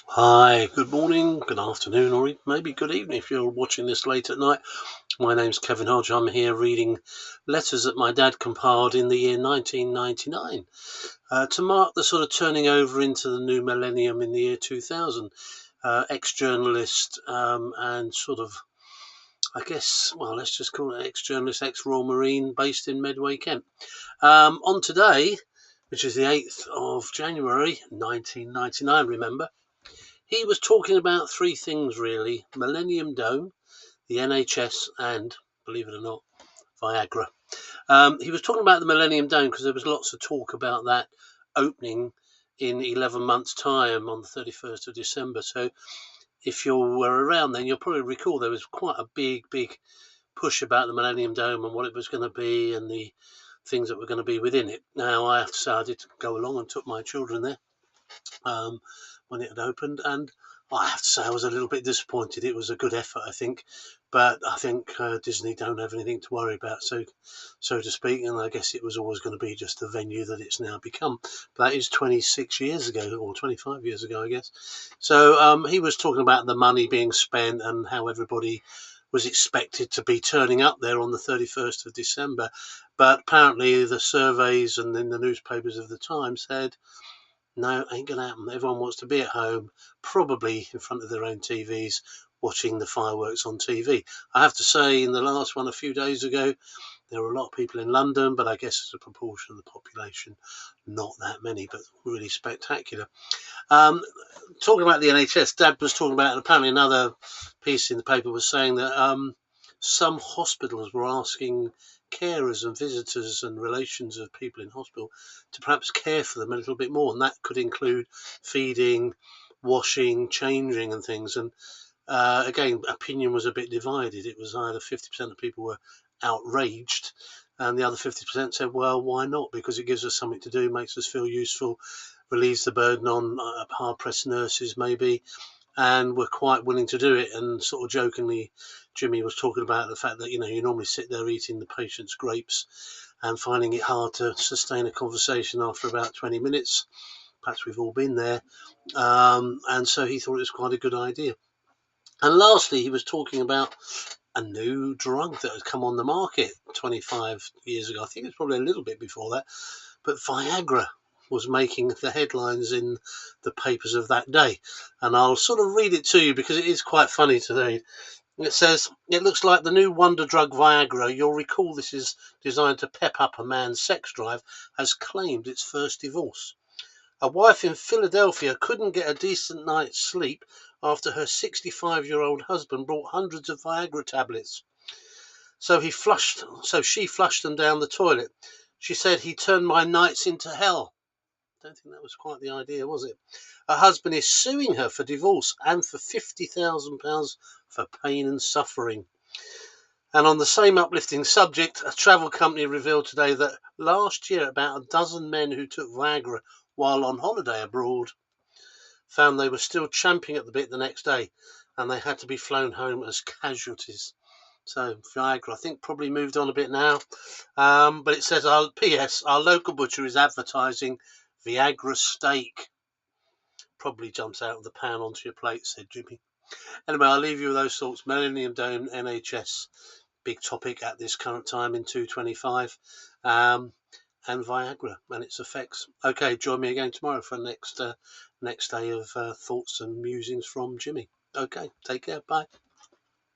Hi, good morning, good afternoon, or maybe good evening if you're watching this late at night. My name's Kevin Hodge. I'm here reading letters that my dad compiled in the year 1999 to mark the sort of turning over into the new millennium in the year 2000. Ex-journalist and sort of, I guess, well, let's just call it ex-journalist, ex-Royal Marine based in Medway, Kent. On today, which is the 8th of January 1999, remember, he was talking about three things really: Millennium Dome, the NHS, and, believe it or not, Viagra. He was talking about the Millennium Dome because there was lots of talk about that opening in 11 months' time on the 31st of December. So if you were around then, you'll probably recall there was quite a big push about the Millennium Dome and what it was going to be and the things that were going to be within it. Now, I have to say, I did go along and took my children there when it had opened, and I have to say I was a little bit disappointed. It was a good effort, I think, but I think Disney don't have anything to worry about, so to speak, and I guess it was always going to be just the venue that it's now become. But that is 26 years ago, or 25 years ago, I guess. So he was talking about the money being spent and how everybody was expected to be turning up there on the 31st of December. But apparently the surveys and in the newspapers of the time said, no, ain't going to happen. Everyone wants to be at home, probably in front of their own TVs, watching the fireworks on TV. I have to say, in the last one a few days ago, there were a lot of people in London, but I guess as a proportion of the population, not that many, but really spectacular. Um, Talking about the NHS, Dad was talking about, and apparently another piece in the paper was saying that some hospitals were asking carers and visitors and relations of people in hospital to perhaps care for them a little bit more, and that could include feeding, washing, changing, and things. And again, opinion was a bit divided. It was either 50% of people were outraged, and the other 50% said, well, why not? Because it gives us something to do, makes us feel useful, relieves the burden on hard-pressed nurses, maybe, and we're quite willing to do it. And sort of jokingly, Jimmy was talking about the fact that, you normally sit there eating the patient's grapes and finding it hard to sustain a conversation after about 20 minutes. Perhaps we've all been there. And so he thought it was quite a good idea. And lastly, he was talking about a new drug that had come on the market 25 years ago. I think it's probably a little bit before that, but Viagra was making the headlines in the papers of that day. And I'll sort of read it to you because it is quite funny today. It says, it looks like the new wonder drug Viagra, you'll recall this is designed to pep up a man's sex drive, has claimed its first divorce. A wife in Philadelphia couldn't get a decent night's sleep after her 65-year-old husband brought hundreds of Viagra tablets. So she flushed them down the toilet. She said he turned my nights into hell. Don't think that was quite the idea, was it? Her husband is suing her for divorce and for £50,000 for pain and suffering. And on the same uplifting subject, a travel company revealed today that last year about a dozen men who took Viagra while on holiday abroad found they were still champing at the bit the next day, and they had to be flown home as casualties. So Viagra, I think, probably moved on a bit now. But it says, P.S. Our local butcher is advertising Viagra steak. Probably jumps out of the pan onto your plate, said Jimmy. Anyway, I'll leave you with those thoughts. Millennium Dome, NHS, big topic at this current time in 225. And Viagra and its effects. Okay, join me again tomorrow for next day of thoughts and musings from Jimmy. Okay, take care. Bye.